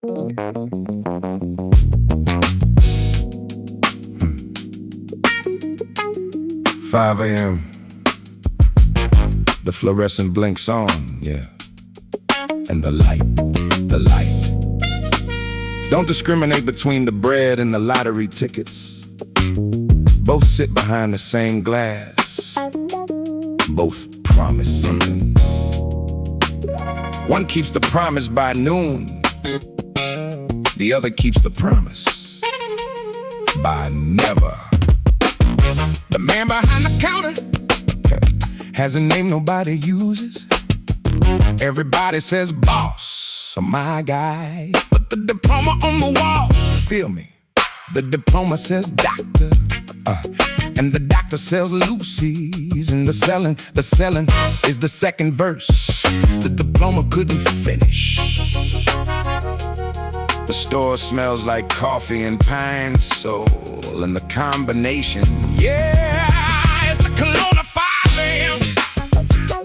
5 a.m. The fluorescent blinks on, yeah. And the light. Don't discriminate between the bread and the lottery tickets. Both sit behind the same glass. Both promise something. One keeps the promise by noon. The other keeps the promise by never. The man behind the counter has a name nobody uses. Everybody says boss or my guy, but the diploma on the wall, feel me, the diploma says doctor, and the doctor sells Lucy's. And the selling is the second verse. The diploma couldn't finish. The store smells like coffee and pine sol, and the combination, yeah, it's the cologne of 5 a.m.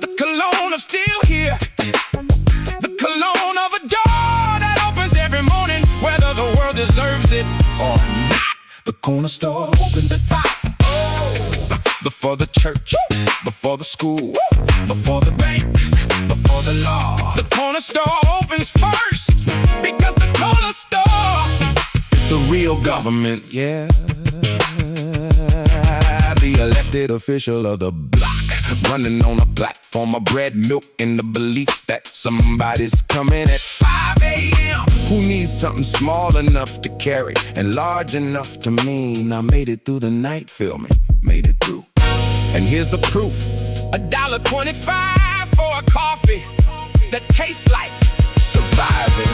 The cologne of still here. The cologne of a door that opens every morning, whether the world deserves it or not. The corner store opens at 5. Before the church, before the school, before the bank, before the law. The corner store opens first, because the corner store is the real government, yeah. The elected official of the block, running on a platform of bread, milk, in the belief that somebody's coming at 5 a.m. Who needs something small enough to carry and large enough to mean I made it through the night, feel me, made it through. And here's the proof, $1.25 for a coffee that tastes like surviving.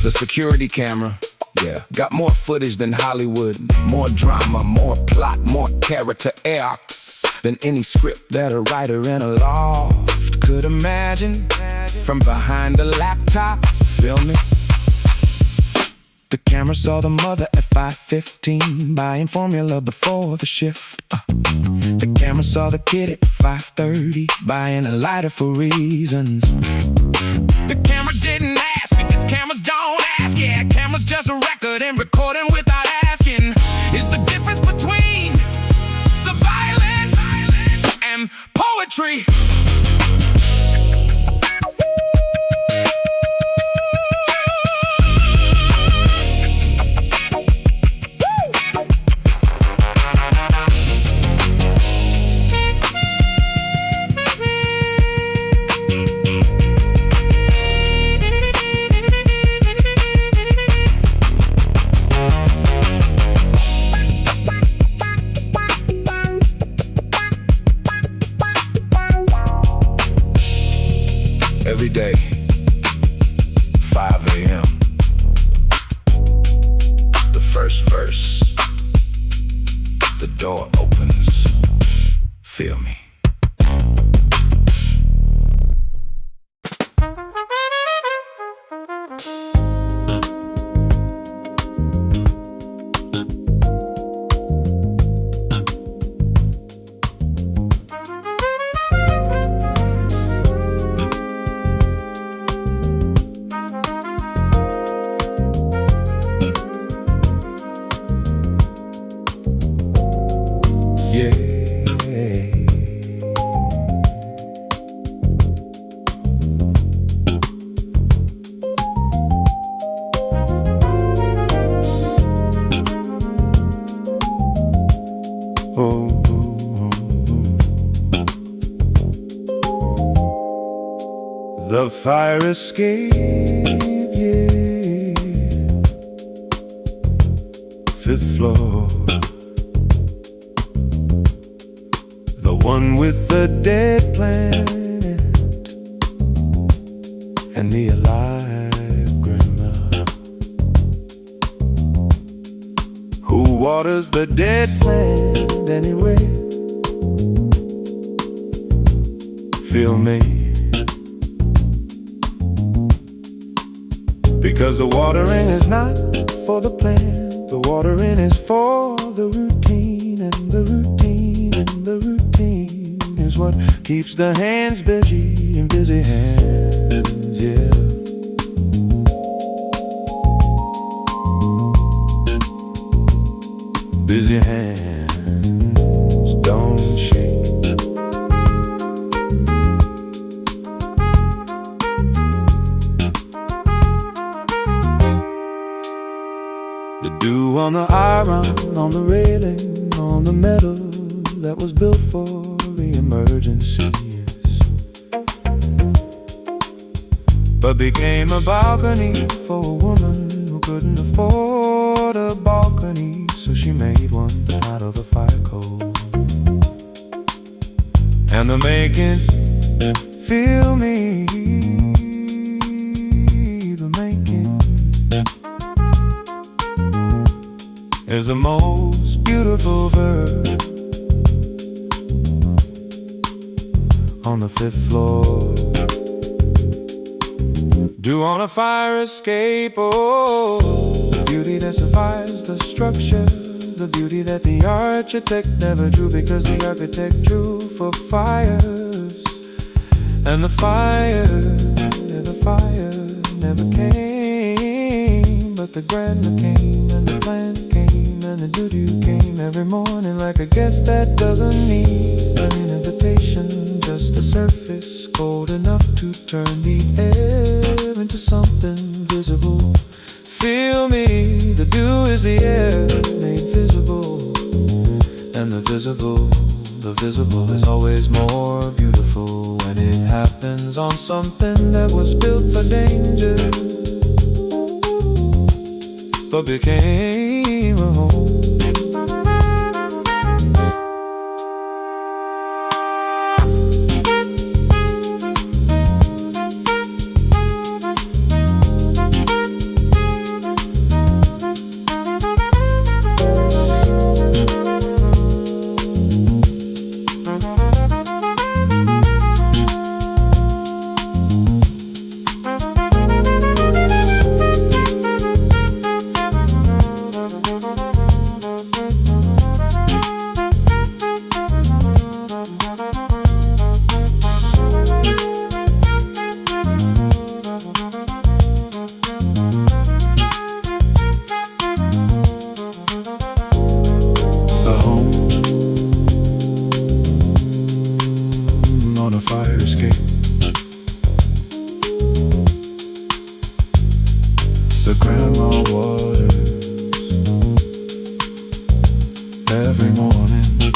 The security camera, yeah, got more footage than Hollywood. More drama, more plot, more character arcs than any script that a writer in a loft could imagine. From behind the laptop, feel me? The camera saw the mother at 5:15 buying formula before the shift. The camera saw the kid at 5:30 buying a lighter for reasons. The camera didn't ask, because cameras don't ask. Yeah, cameras just record and recording without asking. Is the difference between surveillance and poetry. Every day, 5 a.m. The first verse, the door opens, feel me. The fire escape, yeah. 5th floor. The one with the dead planet and the alive grandma. Who waters the dead plant anyway? Feel me? Because the watering is not for the plant. The watering is for the routine, and the routine, and the routine is what keeps the hands busy, and busy hands, yeah. Busy hands don't shake. The dew on the iron, on the railing, on the metal that was built for emergencies, but became a balcony for a woman who couldn't afford a balcony, so she made one out of the fire coal. And the making, feel me, the making is the most beautiful verb on the 5th floor. Dew on a fire escape, oh, the beauty that survives the structure, the beauty that the architect never drew, because the architect drew for fires. And the fire never came, but the grandeur came, and the plan came, and the doo-doo came every morning like a guest that doesn't need an invitation, just a surface cold enough to turn the air into something visible. Feel me, the dew is the air made visible, and the visible is always more beautiful when it happens on something that was built for danger, but became a home. The grandma waters every morning,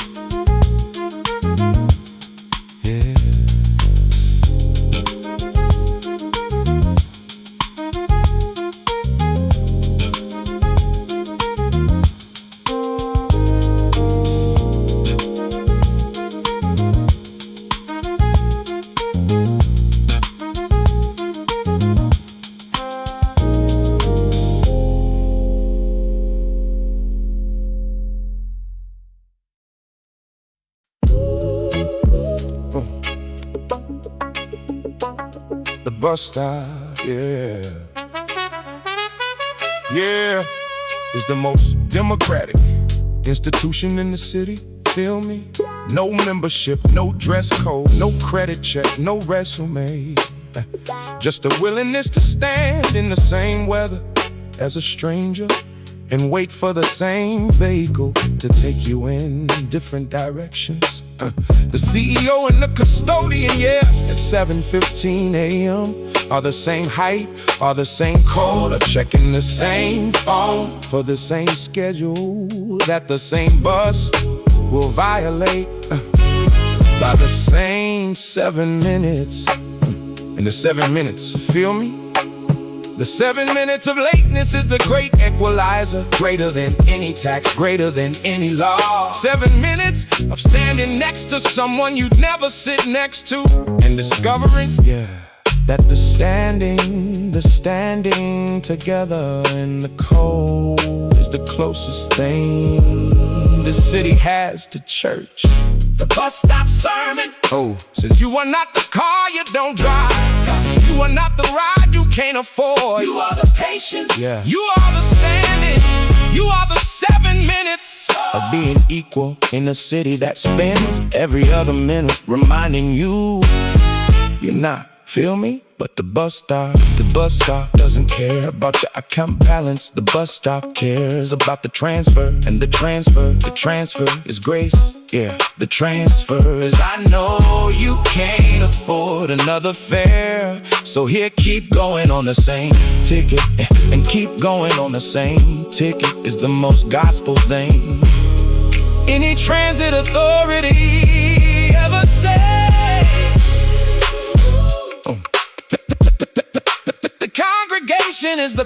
yeah. The bus stop, yeah. Yeah, is the most democratic institution in the city, feel me? No membership, no dress code, no credit check, no resume. Just a willingness to stand in the same weather as a stranger and wait for the same vehicle to take you in different directions. The CEO and the custodian, yeah, at 7:15 a.m. are the same height, are the same code, are checking the same phone for the same schedule that the same bus will violate by the same 7 minutes. And the 7 minutes, feel me? The 7 minutes of lateness is the great equalizer, greater than any tax, greater than any law. 7 minutes of standing next to someone you'd never sit next to, and discovering, yeah, that the standing together in the cold is the closest thing this city has to church. The bus stop sermon, oh, says you are not the car you don't drive, you are not the ride you can't afford, you are the patience, yeah. You are the standing, you are being equal in a city that spends every other minute reminding you you're not. Feel me? But the bus stop doesn't care about your account balance. The bus stop cares about the transfer. And the transfer is grace. Yeah, the transfer is I know you can't afford another fare. So here, keep going on the same ticket. And keep going on the same ticket is the most gospel thing any transit authority ever said. The congregation is the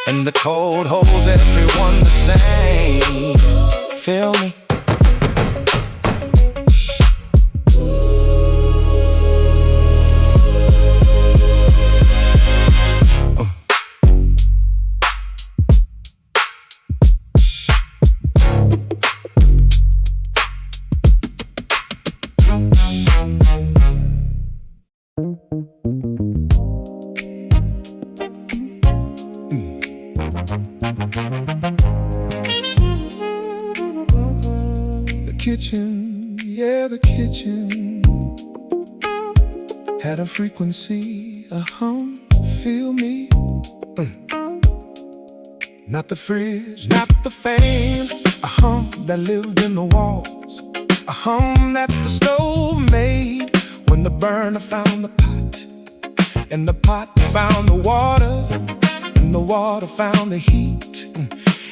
and the code holds everyone the same. Feel me? The kitchen, yeah, the kitchen had a frequency, a hum, feel me? Not the fridge, not the fan, a hum that lived in the walls, a hum that the stove made when the burner found the pot, and the pot found the water, and the water found the heat,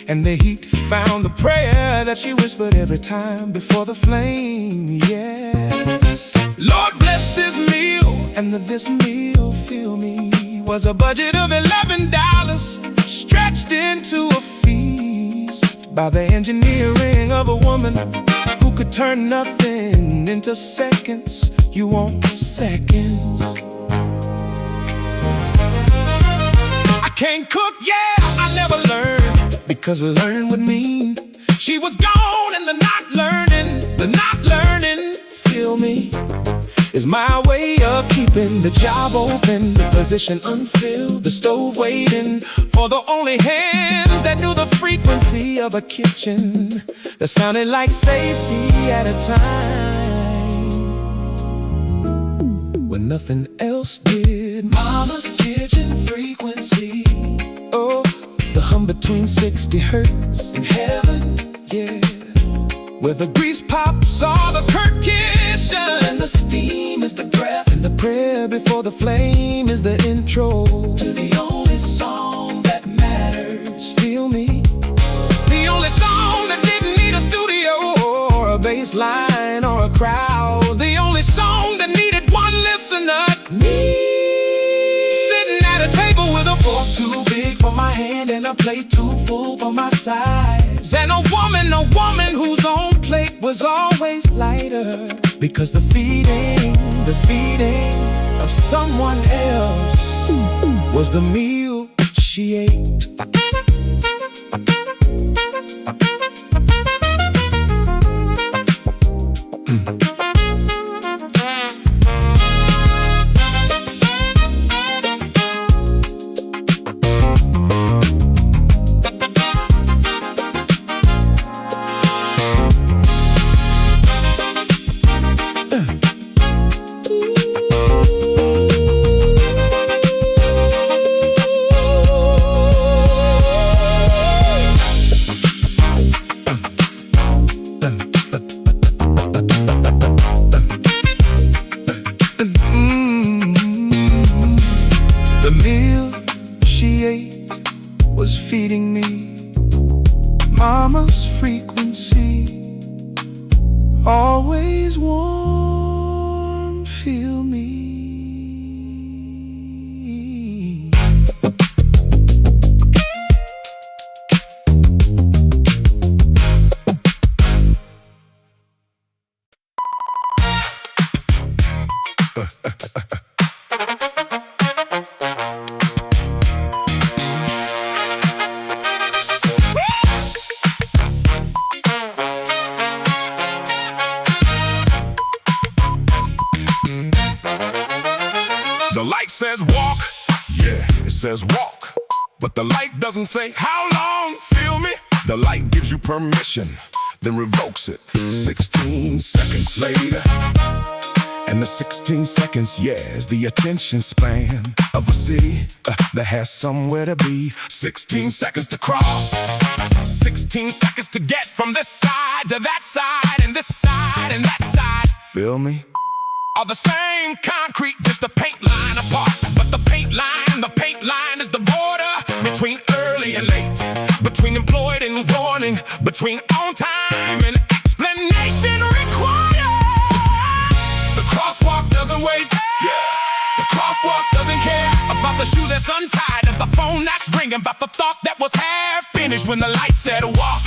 and the heat found the prayer that she whispered every time before the flame, yeah. Lord bless this meal, and this meal, feel me, was a budget of $11 stretched into a feast by the engineering of a woman who could turn nothing into seconds. You want seconds. I can't cook, yeah, I never learned, because learning would mean she was gone, and the not learning, feel me, is my way of keeping the job open, the position unfilled, the stove waiting for the only hands that knew the frequency of a kitchen that sounded like safety at a time when nothing else did. Mama's kitchen frequency, oh, the hum between 60 hertz in heaven, yeah, where the grease pops are the percussion, and the steam is the breath, and the prayer before the flame is the intro to the only song that matters, feel me? The only song that didn't need a studio or a bass line or a crowd, the only song that needed one listener, me, sitting at a table with a fork too big for my hand and a plate too full for my size, and a woman whose own plate was always lighter, because the feeding of someone else was the meal she ate. The meal she ate was feeding me Mama's frequency, always warm, feel me. The light says walk, yeah, it says walk, but the light doesn't say how long, feel me? The light gives you permission, then revokes it. 16 seconds later, and the 16 seconds, yeah, is the attention span of a city that has somewhere to be. 16 seconds to cross, 16 seconds to get from this side to that side, and this side and that side. Feel me? Are the same concrete, just a paint line apart. But the paint line is the border between early and late, between employed and warning, between on time and explanation required. The crosswalk doesn't wait. The crosswalk doesn't care about the shoe that's untied, of the phone that's ringing, about the thought that was half finished when the light said walk.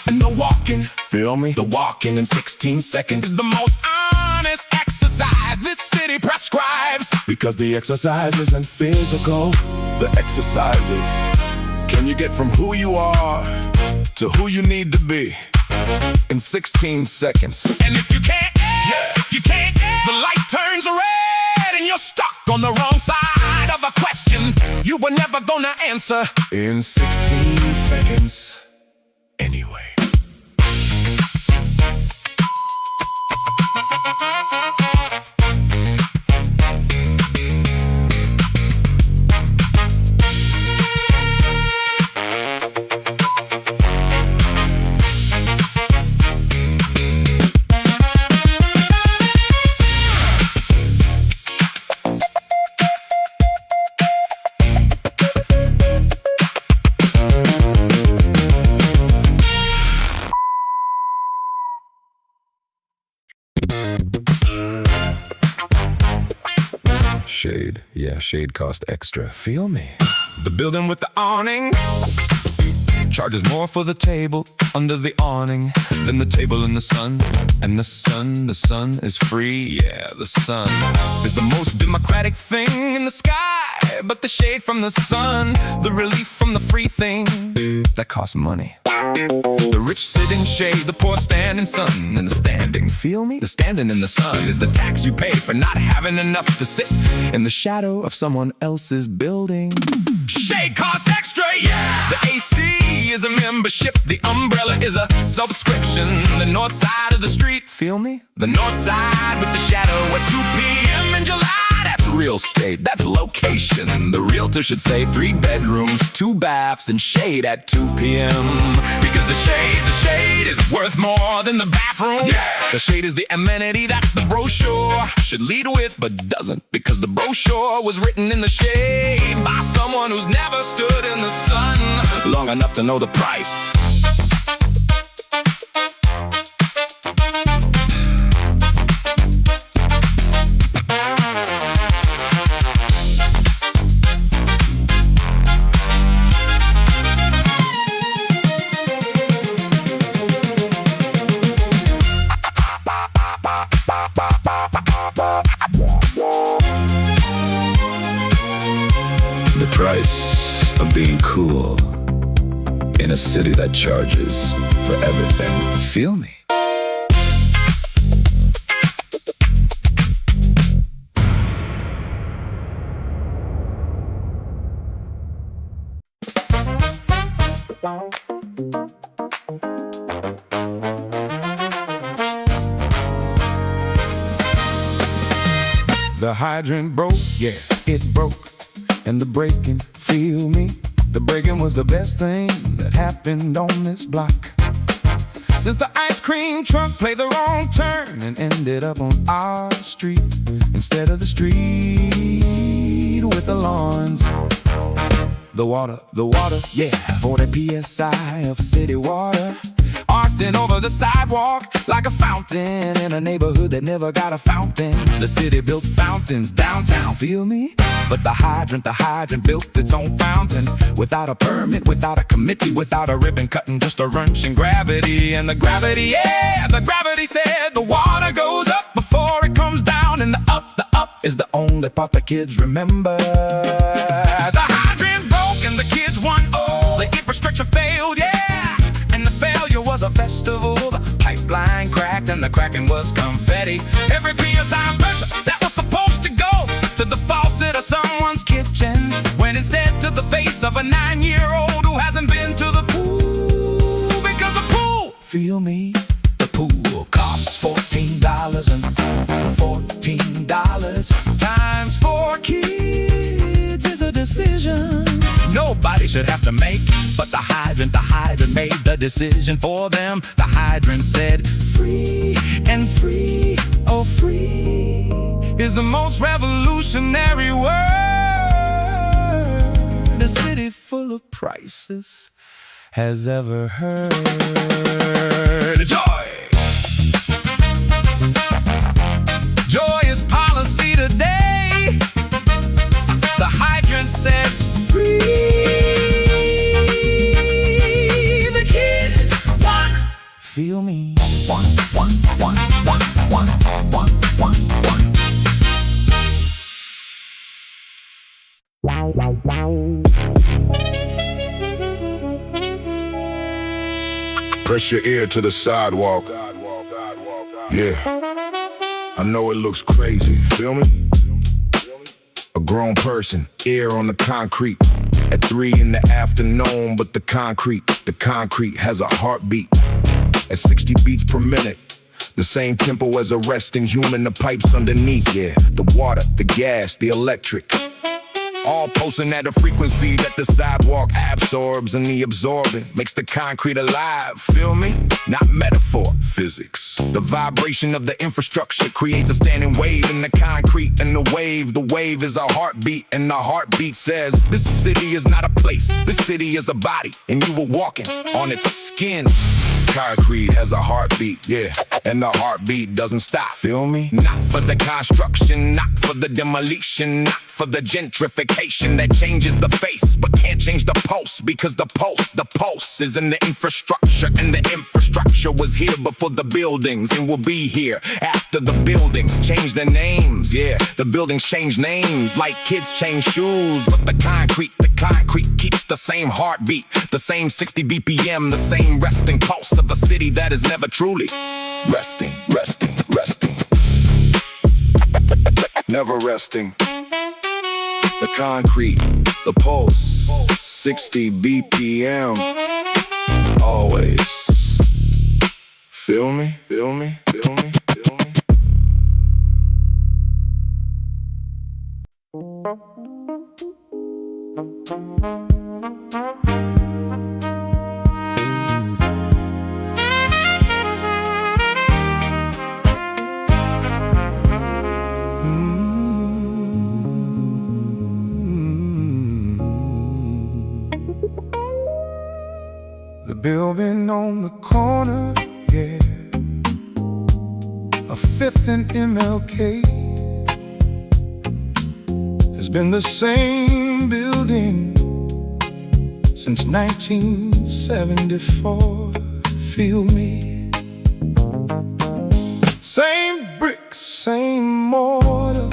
And the walking, feel me? The walking in 16 seconds is the most honest exercise this city prescribes. Because the exercise isn't physical, the exercise is, can you get from who you are to who you need to be in 16 seconds? And if you can't, the light turns red and you're stuck on the wrong side of a question you were never gonna answer in 16 seconds anyway. Shade, yeah, shade cost extra. Feel me? The building with the awning charges more for the table under the awning than the table in the sun. And the sun is free, yeah, the sun is the most democratic thing in the sky. But the shade from the sun, the relief from the free thing, that costs money. The rich sit in shade, the poor stand in sun. And the standing, feel me? The standing in the sun is the tax you pay for not having enough to sit in the shadow of someone else's building. Shade costs extra, yeah! The AC is a membership, the umbrella is a subscription. The north side of the street, feel me? The north side with the shadow at 2 p.m. in July. That's real estate, that's location. The realtor should say 3 bedrooms, 2 baths, and shade at 2 p.m. Because the shade is worth more than the bathroom. Yeah. The shade is the amenity that the brochure should lead with, but doesn't. Because the brochure was written in the shade by someone who's never stood in the sun long enough to know the price. The price of being cool in a city that charges for everything. Feel me? The hydrant broke, yeah, it broke. And the breaking, feel me? The breaking was the best thing that happened on this block. Since the ice cream truck played the wrong turn and ended up on our street instead of the street with the lawns. The water, yeah, 40 PSI of city water arcing over the sidewalk like a fountain in a neighborhood that never got a fountain. The city built fountains downtown, feel me? But the hydrant built its own fountain without a permit, without a committee, without a ribbon cutting, just a wrench and gravity. And the gravity, yeah, the gravity said the water goes up before it comes down, and the up is the only part the kids remember. The hydrant broke and the kids won. Oh, the infrastructure failed, yeah, and the failure was a festival. The pipeline cracked and the cracking was confetti. Every PSI pressure that was supposed to go to the faucet of someone's kitchen went instead to the face of a 9-year-old who hasn't been to the pool should have to make. But the hydrant made the decision for them. The hydrant said, free and free, oh free is the most revolutionary word a city full of prices has ever heard. Joy! Joy is policy today. The hydrant says free. The kids want, feel me. One. Press your ear to the sidewalk. Yeah, I know it looks crazy, feel me? A grown person, ear on the concrete at 3 in the afternoon, but the concrete has a heartbeat at 60 beats per minute. The same tempo as a resting human, the pipes underneath, yeah. The water, the gas, the electric, all pulsing at a frequency that the sidewalk absorbs, and the absorbing makes the concrete alive, feel me? Not metaphor, physics. The vibration of the infrastructure creates a standing wave in the concrete, and the wave is a heartbeat, and the heartbeat says, this city is not a place, this city is a body, and you were walking on its skin. Concrete has a heartbeat, yeah, and the heartbeat doesn't stop, feel me? Not for the construction, not for the demolition, not for the gentrification that changes the face, but can't change the pulse, because the pulse is in the infrastructure, and the infrastructure was here before the buildings, and will be here after the buildings change their names, yeah. The buildings change names like kids change shoes, but the concrete keeps the same heartbeat, the same 60 BPM, the same resting pulse of a city that is never truly resting. Never resting. The concrete, the pulse, 60 BPM, always. Feel me? The building on the corner, yeah, a 5th and MLK, has been the same building since 1974. Feel me? Same bricks, same mortar,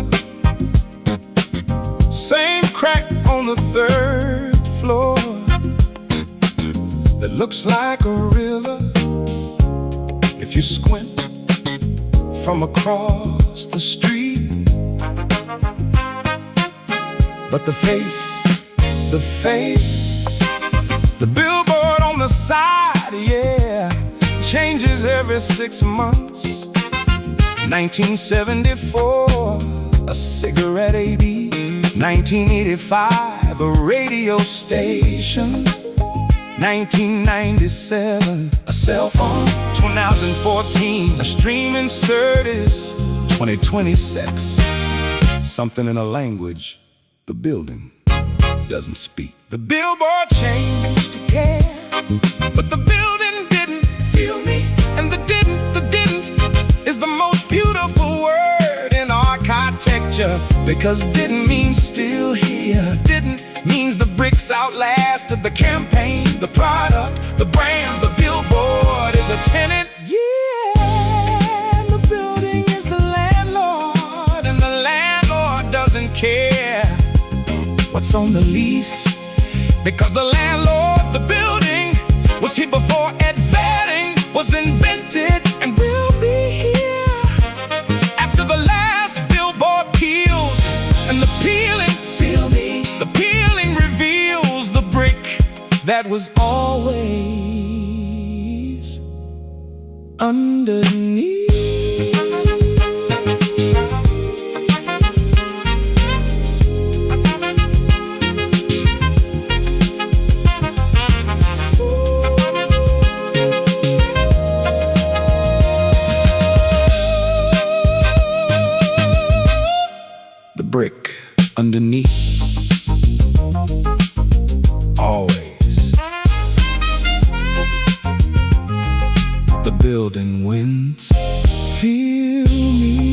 same crack on the 3rd floor that looks like a river if you squint from across the street. But the billboard on the side, yeah, changes every 6 months. 1974, a cigarette AB. 1985, a radio station. 1997, a cell phone. 2014, a streaming service. 2026, something in a language the building doesn't speak. The billboard changed again, but the building didn't, feel me? And the didn't is the most beautiful word in architecture, because didn't mean still here. Didn't means the bricks outlasted the campaign, the product, the brand. The billboard is a tenant, yeah, and the building is the landlord, and the landlord doesn't care what's on the lease, because the landlord, the building, was here before vetting was invented, and will be here after the last billboard peels. And the peeling, feel me, the peeling reveals the brick that was always underneath. building winds. Feel me.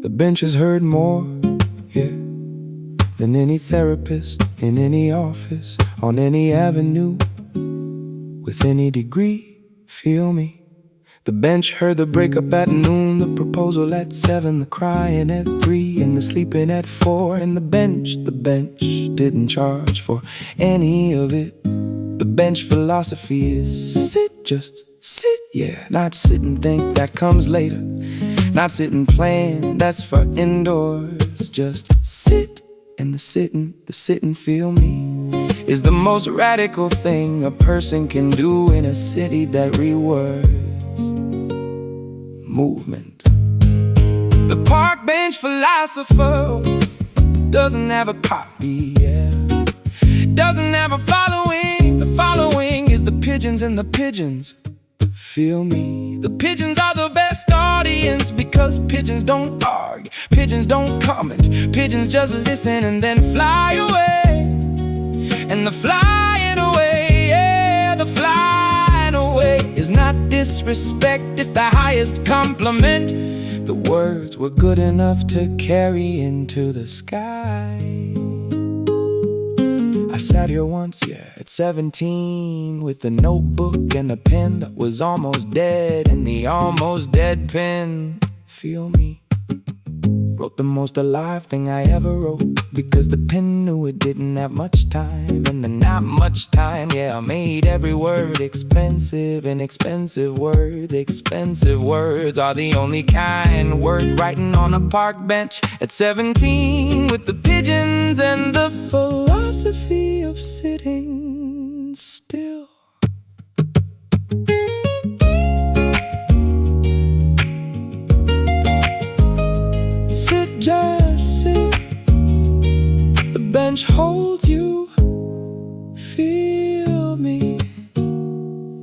The bench has heard more, yeah, than any therapist in any office, on any avenue, with any degree. Feel me. The bench heard the breakup at noon, the proposal at 7, the crying at 3, and the sleeping at 4. And the bench didn't charge for any of it. The bench philosophy is sit, just sit, yeah. Not sit and think, that comes later. Not sit and plan, that's for indoors. Just sit, and the sitting, feel me, is the most radical thing a person can do in a city that rewords movement. The Park Bench Philosopher doesn't have a copy, yeah. Doesn't have a following. The following is the pigeons, and the pigeons, feel me. The pigeons are the best audience, because pigeons don't argue, pigeons don't comment, pigeons just listen and then fly away. And the flying away, yeah, the flying away is not disrespect, it's the highest compliment. The words were good enough to carry into the sky. I sat here once, yeah, at 17, with a notebook and a pen that was almost dead, and the almost dead pen, feel me, wrote the most alive thing I ever wrote, because the pen knew it didn't have much time, and the not much time, yeah, I made every word expensive, and expensive words are the only kind worth writing on a park bench at 17, with the pigeons and the philosophy of sitting still. Sit, just sit. The bench holds you. Feel me.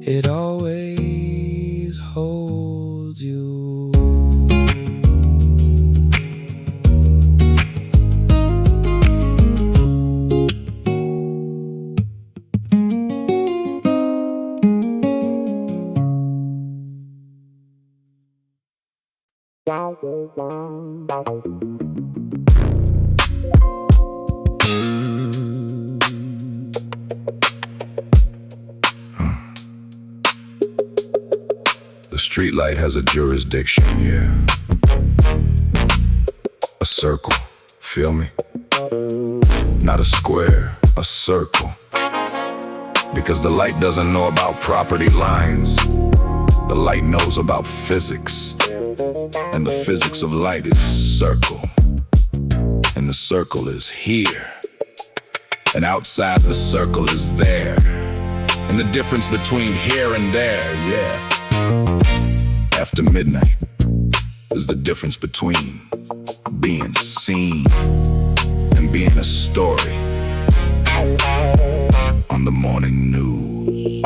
It always holds you. The streetlight has a jurisdiction, yeah. A circle, feel me? Not a square, a circle. Because the light doesn't know about property lines. The light knows about physics. And the physics of light is circle. And the circle is here. And outside the circle is there. And the difference between here and there, yeah. After midnight is the difference between being seen and being a story on the morning news.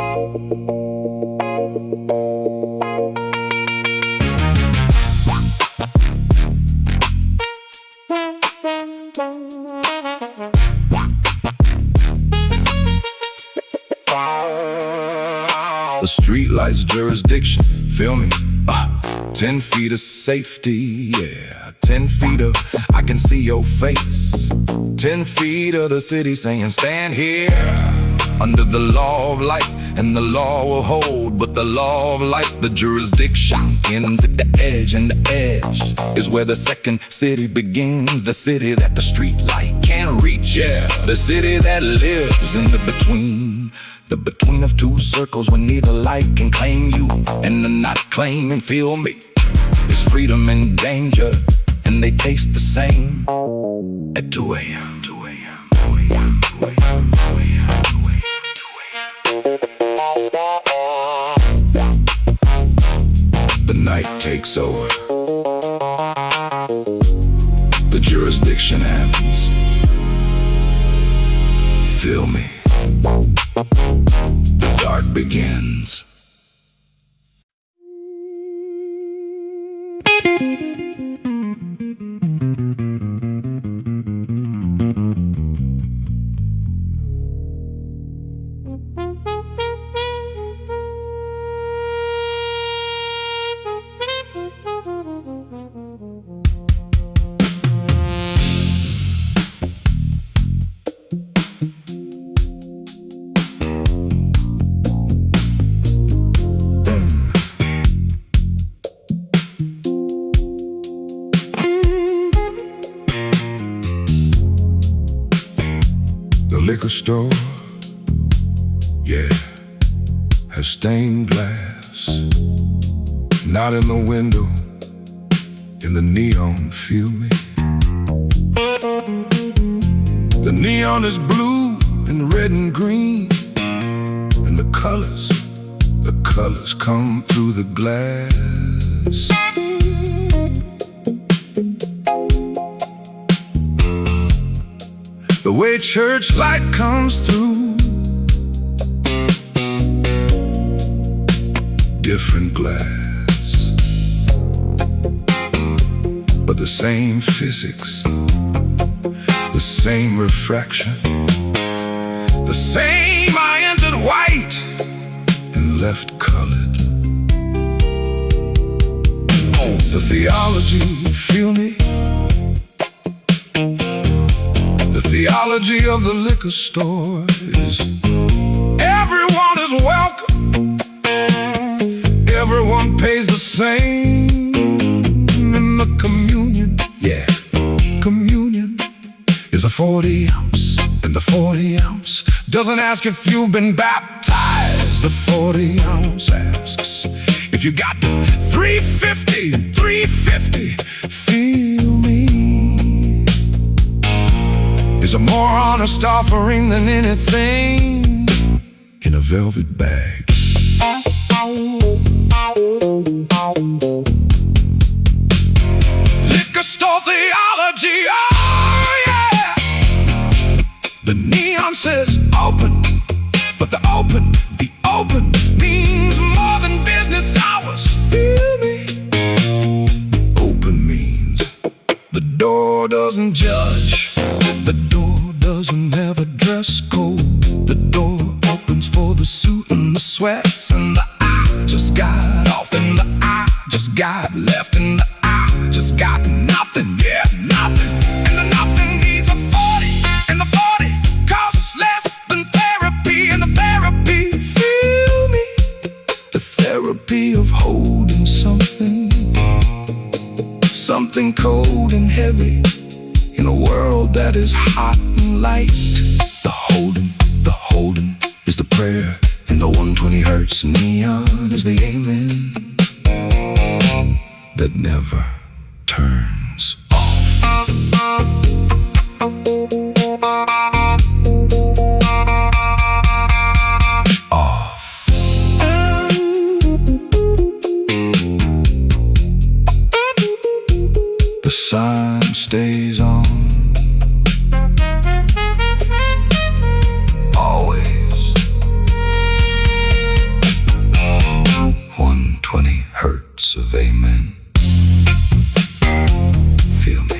The streetlight's jurisdiction, feel me? 10 feet of safety, yeah. 10 feet of I can see your face. 10 feet of the city saying stand here. Under the law of light, and the law will hold. But the law of light, the jurisdiction ends at the edge. And the edge is where the second city begins. The city that the street light can't reach, yeah. The city that lives in the between. The between of two circles where neither light can claim you. And the not claiming, feel me, is freedom and danger. And they taste the same at 2 a.m. 2 a.m. 2 a.m. 2 a.m. 2 a.m. 2 a.m. The night takes over. The jurisdiction happens. Feel me. The dark begins. Liquor store, yeah, has stained glass. Not in the window, in the neon, feel me. The neon is blue and red and green, and the colors come through the glass. The way church light comes through, different glass, but the same physics, the same refraction, the same. I entered white and left colored. The theology, feel me. The theology of the liquor store is everyone is welcome, everyone pays the same. In the communion, yeah, communion is a 40 ounce, and the 40 ounce doesn't ask if you've been baptized. The 40 ounce asks if you got 350, 350, feel me. Is a more honest offering than anything in a velvet bag. Liquor store theology, oh yeah. The neon says open, but the open means more than business hours. Feel me? Open means the door doesn't judge. The door doesn't have a dress code. The door opens for the suit and the sweats, and the I just got off, and the I just got left, and the I just got nothing, yeah, nothing. And the nothing needs a 40, and the 40 costs less than therapy, and the therapy, feel me, the therapy of holding something cold and heavy in a world that is hot and light. The holding is the prayer, and the 120 hertz neon is the amen that never turns off. The sign stays on, always 120 hertz of amen. Feel me.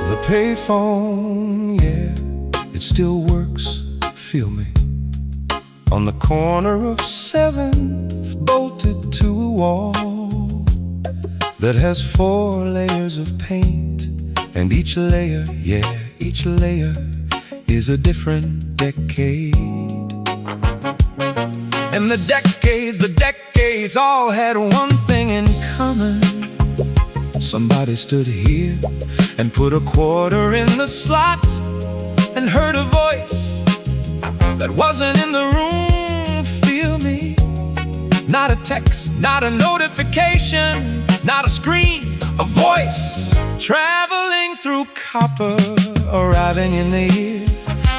The payphone, yeah, it still works, feel me. On the corner of 7th, bolted to a wall that has 4 layers of paint, and each layer, yeah, each layer is a different decade. And the decades streets all had one thing in common. Somebody stood here and put a quarter in the slot and heard a voice that wasn't in the room. Feel me? Not a text, not a notification, not a screen, a voice traveling through copper, arriving in the ear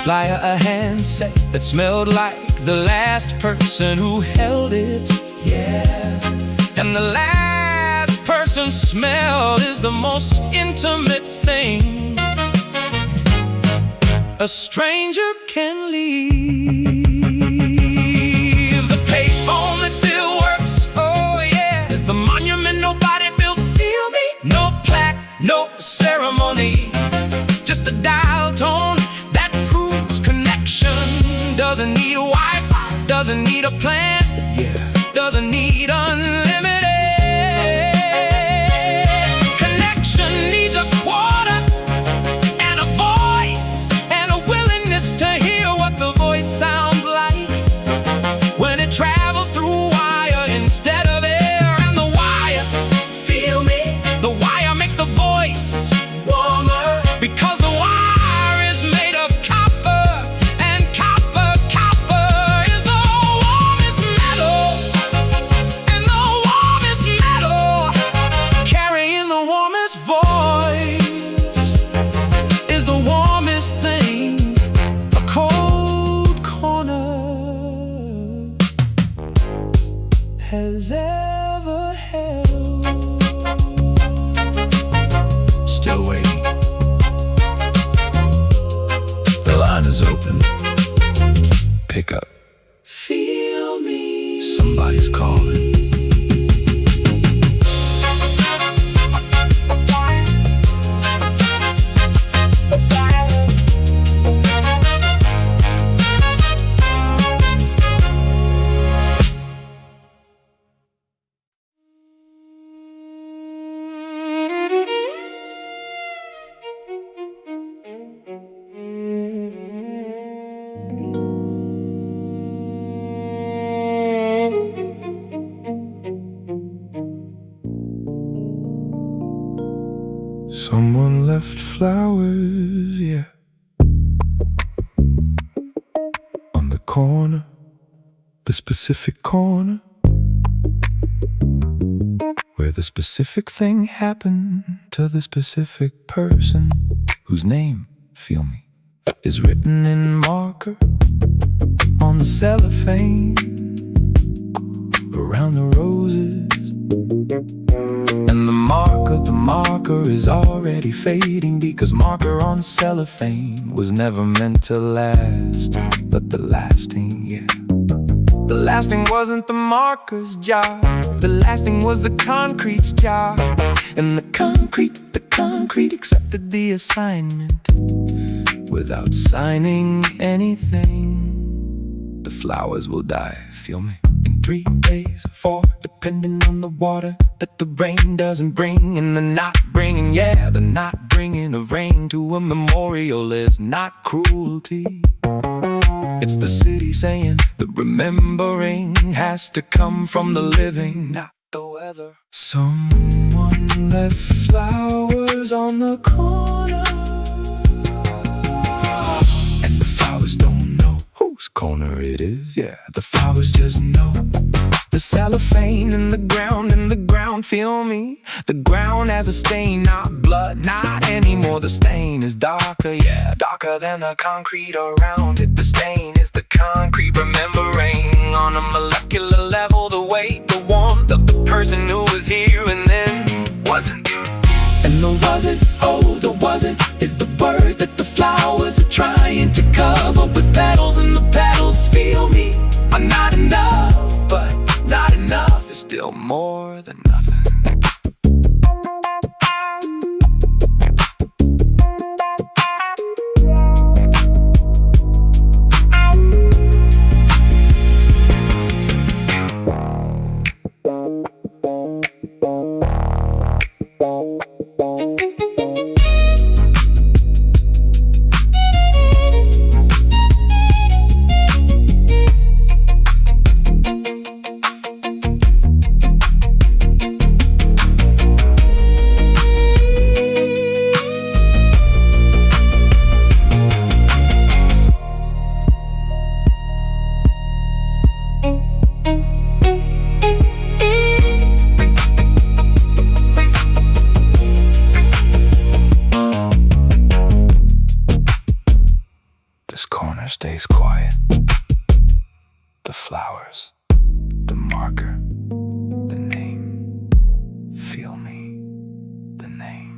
via a handset that smelled like the last person who held it. Yeah, and the last person smelled is the most intimate thing a stranger can leave. The payphone that still works, oh yeah, is the monument nobody built. Feel me? No plaque, no ceremony, just a dial tone that proves connection. Doesn't need a Wi-Fi, doesn't need a plan, yeah, doesn't need unlimited. Connection needs a quarter and a voice and a willingness to hear what the voice sounds like when it travels through wire instead of air. And the wire, feel me? The wire makes the voice warmer because the wire is made of copper, and copper is the warmest metal, and the warmest metal carrying the warmest voice is the warmest thing a cold corner has ever held. Still waiting. The line is open. Pick up. Feel me? Somebody's calling. Someone left flowers, yeah, on the corner, the specific corner where the specific thing happened to the specific person whose name, feel me, is written in marker on the cellophane around the roses. And the marker is already fading because marker on cellophane was never meant to last. But the lasting, yeah, the lasting wasn't the marker's job. The lasting was the concrete's job. And the concrete accepted the assignment without signing anything. The flowers will die, feel me? In 3 days, 4, depending on the water that the rain doesn't bring. And the not bringing, yeah, the not bringing of rain to a memorial is not cruelty. It's the city saying that remembering has to come from the living, not the weather. Someone left flowers on the corner, and the flowers don't know whose corner it is, yeah. The flowers just know the cellophane in the ground, feel me? The ground has a stain, not blood, not anymore. The stain is darker, yeah, darker than the concrete around it. The stain is the concrete remembering on a molecular level the weight, the warmth of the person who was here and then wasn't. And the wasn't, oh, the wasn't is the word that the flowers are trying to cover with petals, and the petals, feel me, are not enough. But not enough is still more than nothing. quiet, the flowers, the marker, the name. Feel me, the name.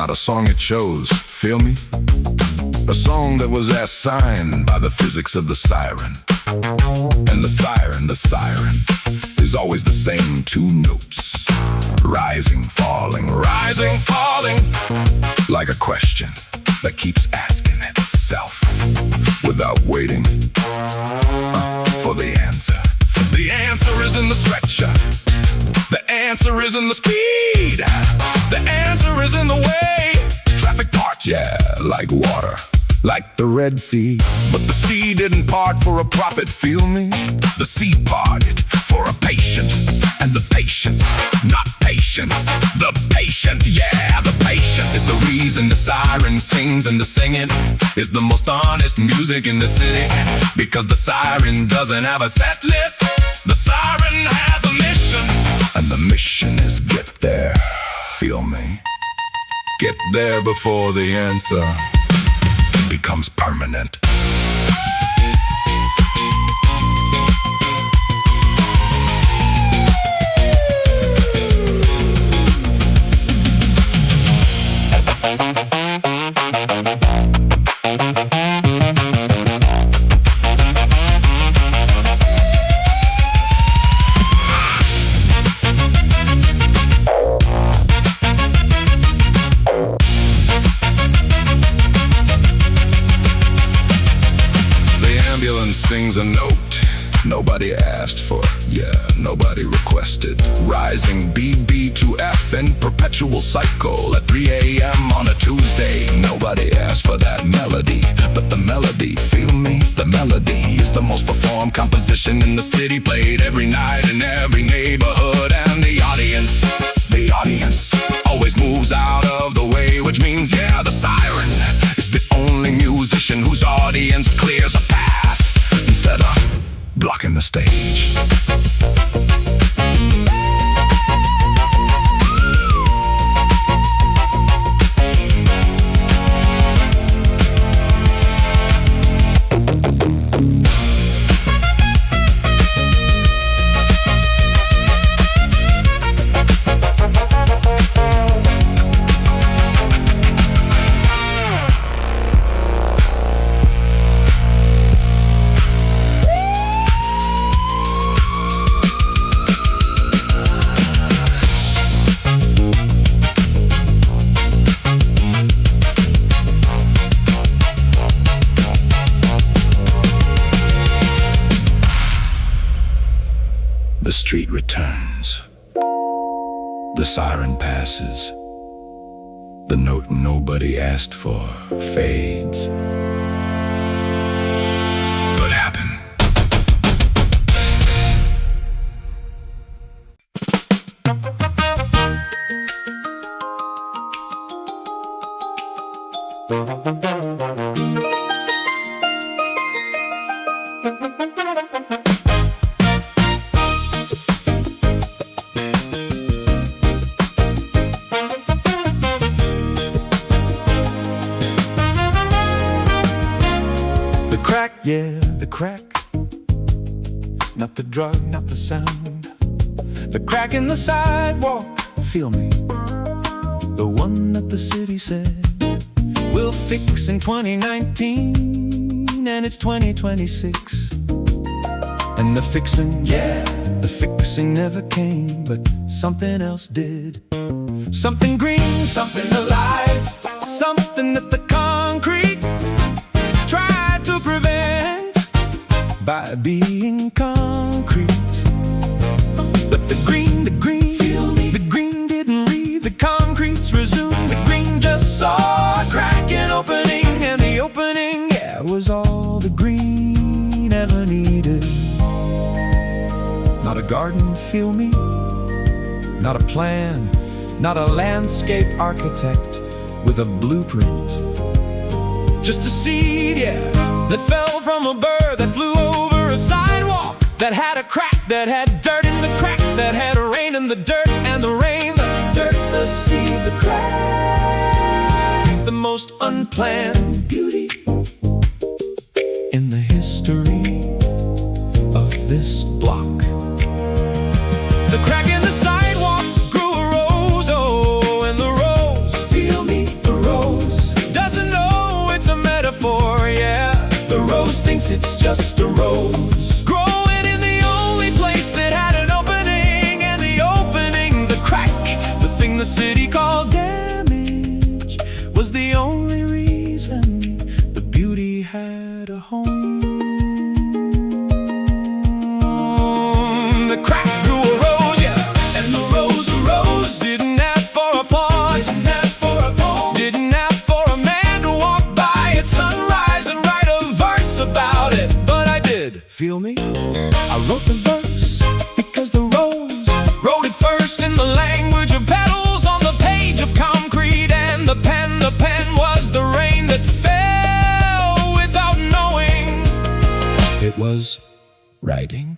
A song it chose, feel me? A song that was assigned by the physics of the siren. And the siren is always the same two notes. Rising, falling, like a question that keeps asking itself without waiting for the answer. The answer is in the stretcher. The answer is in the speed. The answer is in the way traffic parts, yeah, like water, like the Red Sea. But the sea didn't part for a prophet, feel me? The sea parted for a patient, and the patience, not patience. The patient, yeah, the patient is the reason the siren sings, and the singing is the most honest music in the city. Because the siren doesn't have a set list. The siren has a mission, and the mission is get there, feel me? Get there before the answer becomes permanent. Sings a note nobody asked for, yeah, nobody requested. Rising BB to F in perpetual cycle at 3 a.m. on a Tuesday. Nobody asked for that melody, but the melody, feel me? The melody is the most performed composition in the city, played every night in every neighborhood. And the audience always moves out of the way, which means, yeah, the siren is the only musician whose audience clears a path instead of blocking the stage. The street returns. The siren passes. The note nobody asked for fades. What happened? Yeah, the crack. Not the drug, not the sound. The crack in the sidewalk, feel me? The one that the city said we'll fix in 2019, and it's 2026. And the fixing never came, but something else did. Something green, something alive, something that the concrete tried to prevent by being concrete. But the green, feel me, the green didn't read the concrete's resume. The green just saw a crack in opening, and the opening, yeah, was all the green ever needed. Not a garden, feel me, not a plan, not a landscape architect with a blueprint. Just a seed, yeah, that fell from a bird that flew over a sidewalk, that had a crack, that had dirt in the crack, that had rain in the dirt, and the rain, the dirt, the seed, the crack. The most unplanned beauty in the history of this block. The crack in the sidewalk grew a rose, oh, and the rose, feel me, the rose doesn't know it's a metaphor, yeah. The rose thinks it's just a rose, growing in the only place that had an opening, and the opening, the crack, the thing the city called damage, was the only reason the beauty had a home. The crack grew a rose, yeah, and the rose didn't ask for applause, didn't ask for a poem, didn't ask for a man to walk by at sunrise and write a verse about it. But I did, feel me? I wrote the verse because the rose wrote it first in the language of petals on the page of concrete, and the pen was the rain that fell without knowing it was writing.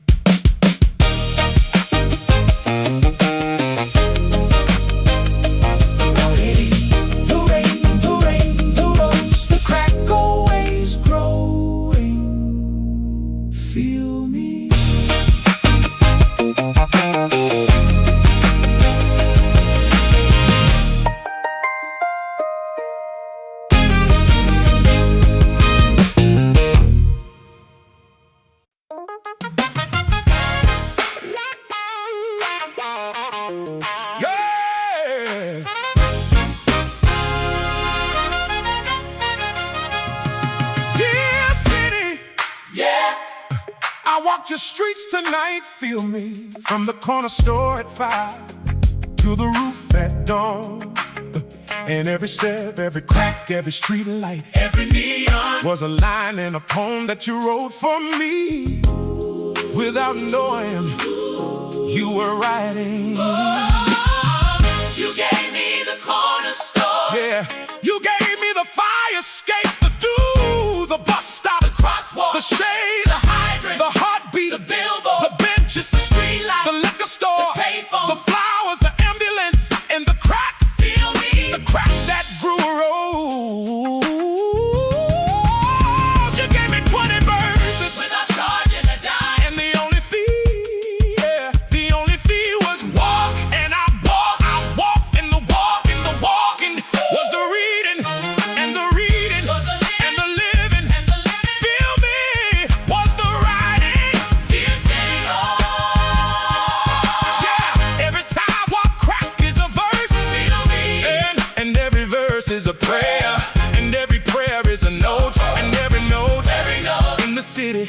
I walked your streets tonight, feel me, from the corner store at 5 to the roof at dawn. And every step, every crack, every street light, every neon was a line in a poem that you wrote for me. Without knowing you were writing. You gave me the corner store. Yeah, you gave me the fire escape, the dew, the bus stop, the crosswalk, the shade, the hydrant, the heartbeat, the billboard, the benches, the streetlight, the liquor store, the payphone, the flowers, the ambulance, and the crack. Feel me? The crack that grew a rose. You gave me 20 verses without charging a dime, and the only fee, yeah, the only fee was walk. And I walked, and the walking was the reading, and the reading was the living, and the living, and the living. feel me, was the writing. Dear city, Yeah, every sidewalk crack is a verse, feel me? and every verse is a prayer, and every prayer is a note, and every note in the city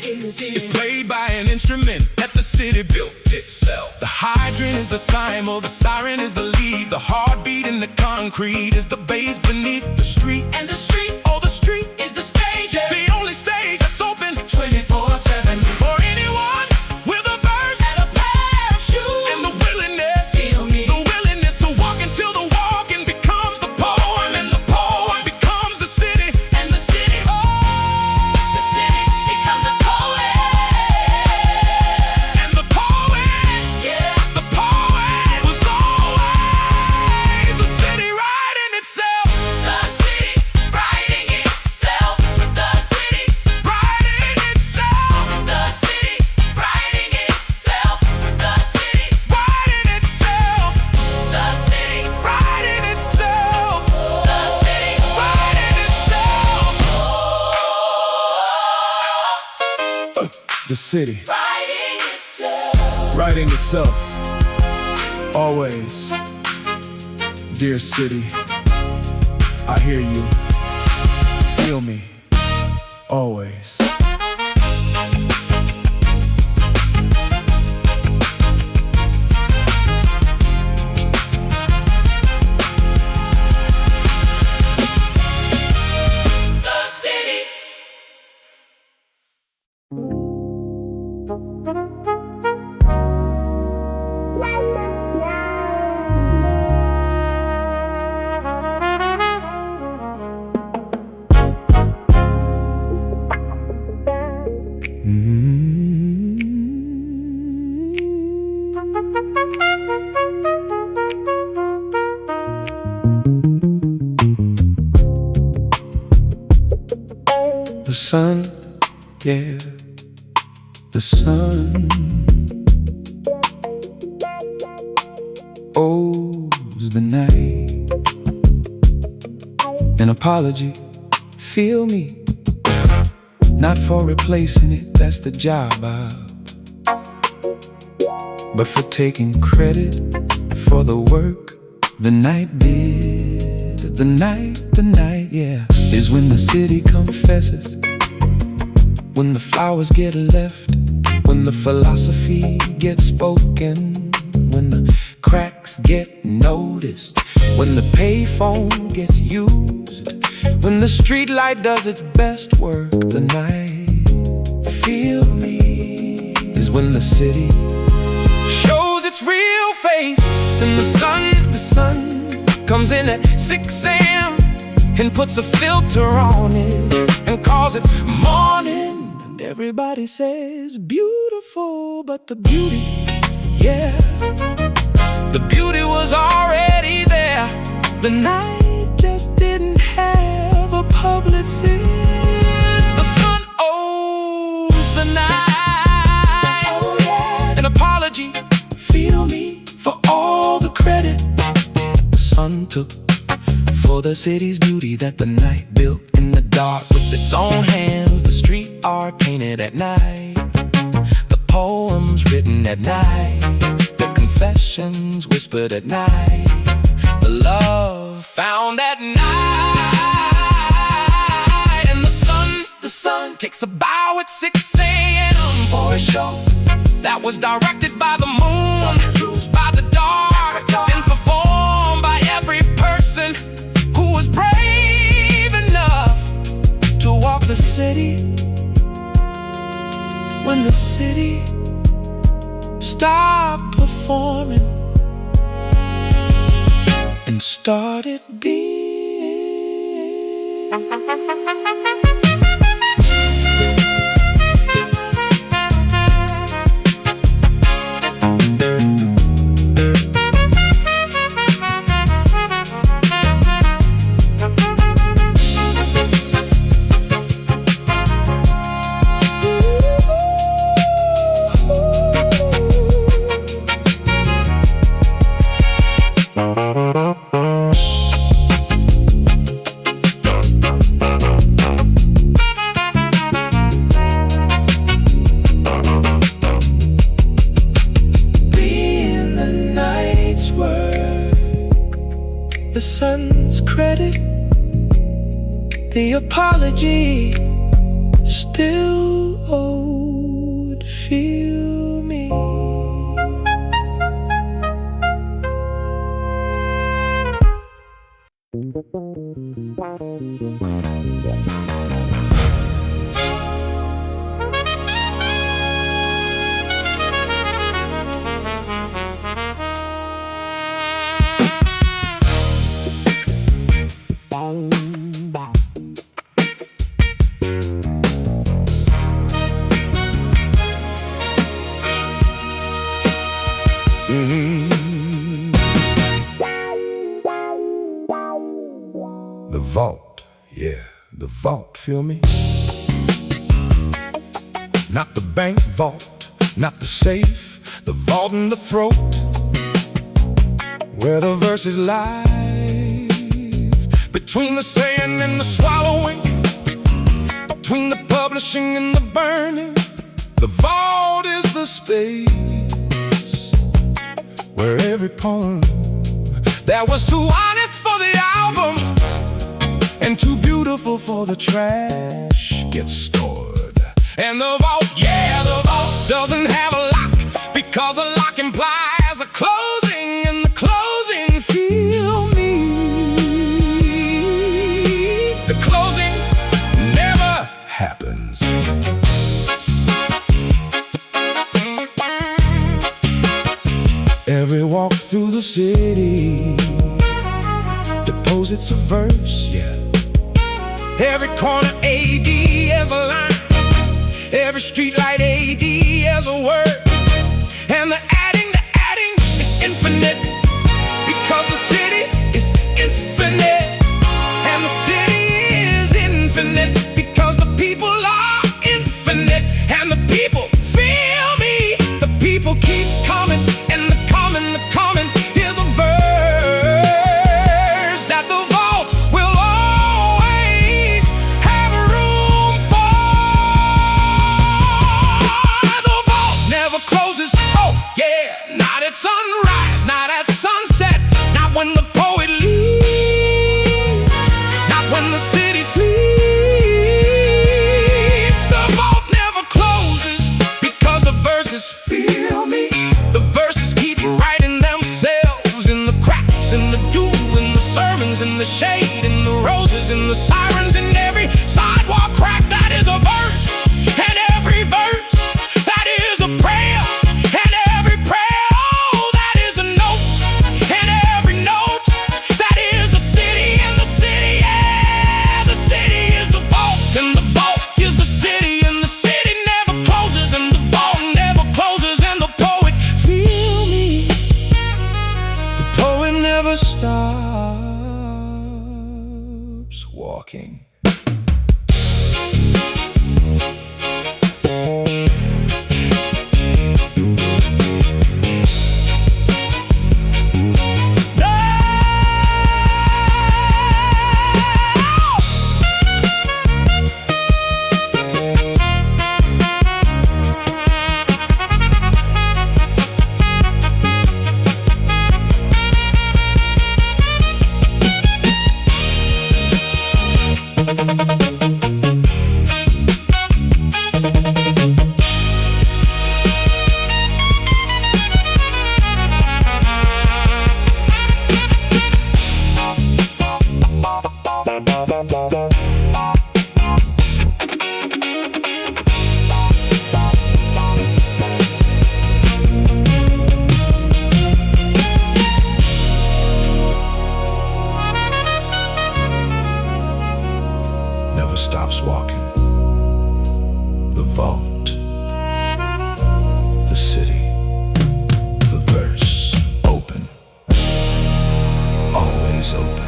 is played by an instrument that the city built itself. The hydrant is the cymbal, the siren is the lead, the heartbeat in the concrete is the bass beneath the street. And the street Oh, the street, is the stage, the only stage that's open 24/7. for anyone with a verse And a pair of shoes, and the willingness. feel me? The willingness to walk until the walking becomes the poem, and the poem becomes the city. And the city becomes a poet. And the poet was always the city writing itself. The The city, writing itself. always. Dear city, I hear you, feel me, always. The city. The sun, yeah, the sun owes the night an apology, feel me, not for replacing it, that's the job but for taking credit for the work the night did. The night, yeah, is when the city confesses, when the flowers get left, when the philosophy gets spoken, when the cracks get noticed, when the payphone gets used, when the streetlight does its best work. The night, feel me, is when the city shows its real face. And the sun comes in at 6 a.m. and puts a filter on it and calls it morning. And everybody says beautiful, but the beauty, yeah, the beauty was already there. The night just didn't have a publicist. The sun owes the night an apology, feel me, for all the credit the sun took for the city's beauty that the night built in the dark with its own hands. The street art painted at night, the poems written at night, the confessions whispered at night, the love found at night. And the sun takes a bow at 6 a.m. for a show that was directed by the moon, by the dark, and performed by every person who was brave enough to walk the city. When the city stopped performing and started being. The sun's credit, the apology still owed, feel me. The vault, yeah, the vault, feel me? Not the bank vault, not the safe, the vault in the throat, where the verses lie between the saying and the swallowing, between the publishing and the burning. The vault is the space where every poem that was too honest for the album and too beautiful for the trash gets stored. And the vault, yeah, the vault doesn't have a lock, because a lock implies a closing, and the closing feel me. The closing never happens. Every walk through the city deposits a verse, yeah. Every corner AD has a line, every streetlight AD has a word. And the adding is infinite, because the city is infinite. And the city is infinite, because the people are infinite. And the people feel me, the people keep coming. And the coming is a verse that the vault will always have room for. The vault never closes, oh yeah, not at sunrise, not at sunset, not when the poet leaves, not when the city sleeps. The vault never closes, because the verses feel me. The verses keep writing themselves in the cracks, in the dew, in the sermons, in the shade, in the roses, in the sirens, in every sidewalk crack. That is a verse, and every verse that is a prayer, and every prayer, oh, that is a note, and every note that is a city, and the city, yeah, the city is the vault, and the vault is the city, and the city never closes, and the vault never closes, and the poet feel me. The poet never stops walking. Never stops walking. The vault, the city, the verse, open, always open.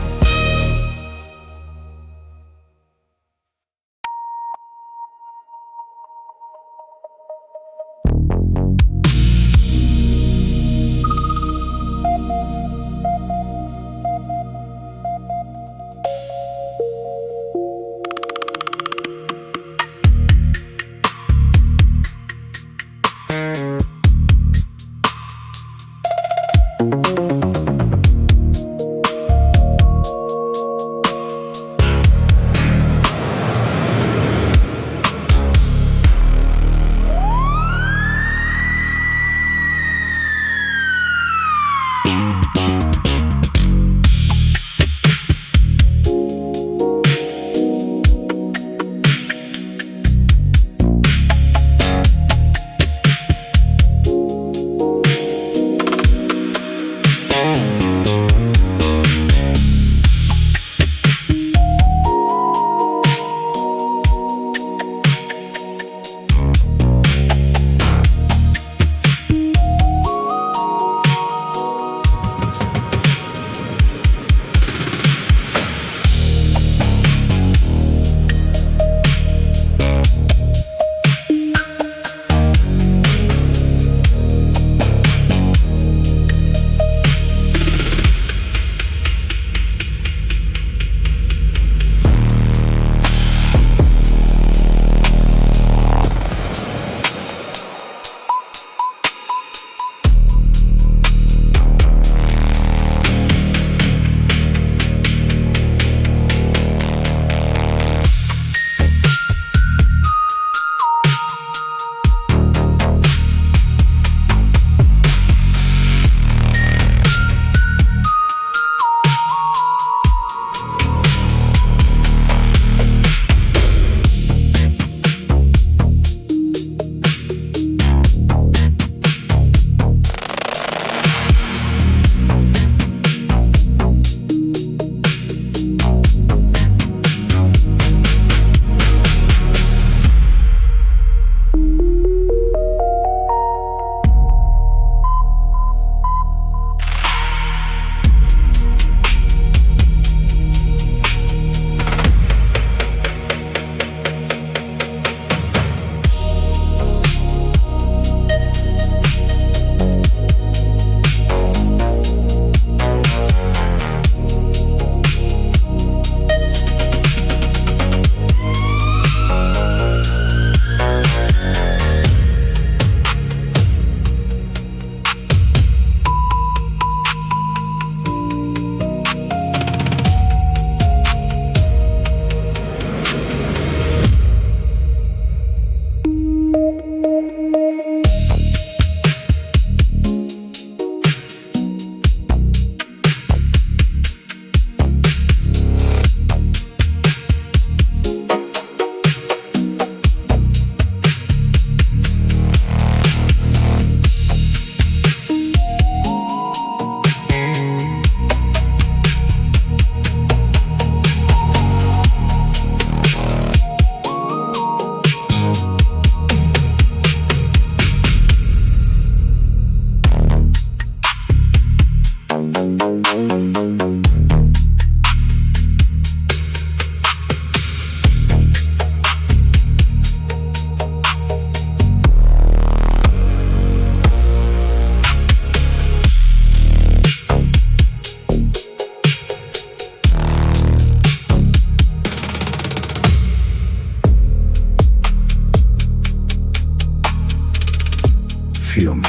Feel me.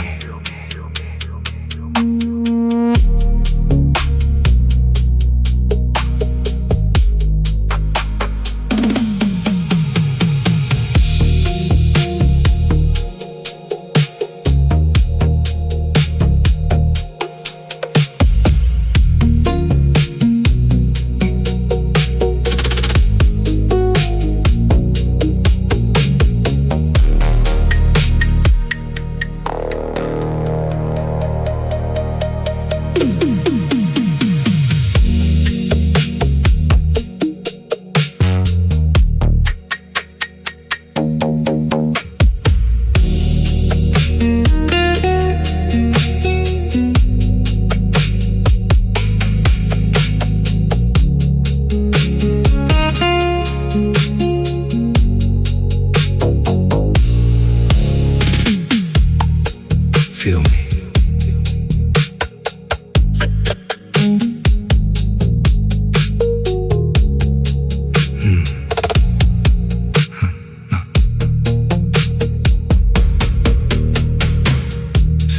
Feel me.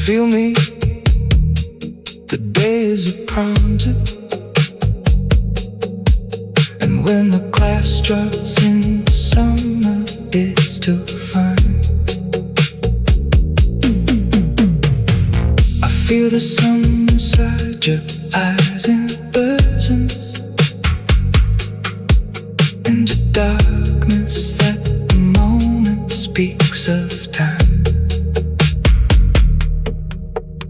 Feel me. The days are prompted, and when the class drops in summer, it's still fine. I feel the sun inside your eyes in presence, and your darkness, that moment speaks of time.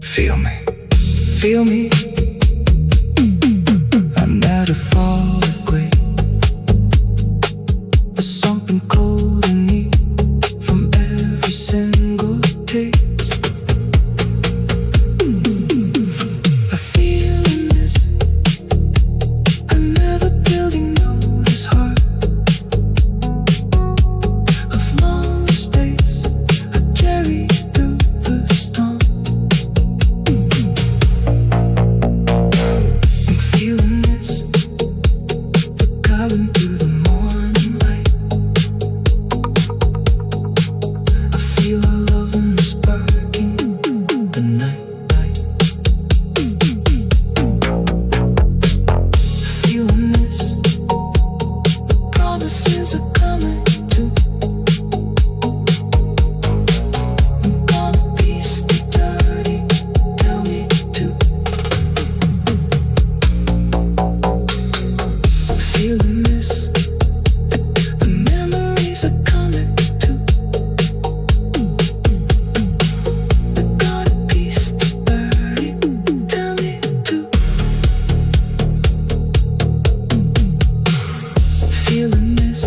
Feel me, feel me. I'm at a fallaway, a something cold in me from every single taste. I feel in this, another building notice heart of long space, a cherry through the storm. I'm feeling this, the current through the morning light. I feel our love in the sparking, the night light. Feeling this, the promises are coming too. I'm gonna piece the dirty, tell me to. Feeling this, the memories are coming too. I gotta piece the dirty, tell me to. Feeling this,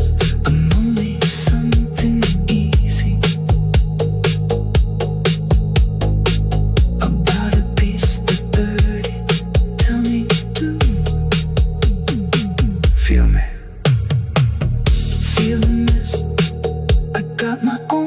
I'm only something easy. About a piece the dirty, tell me to. Feel me. Feeling this, I got my own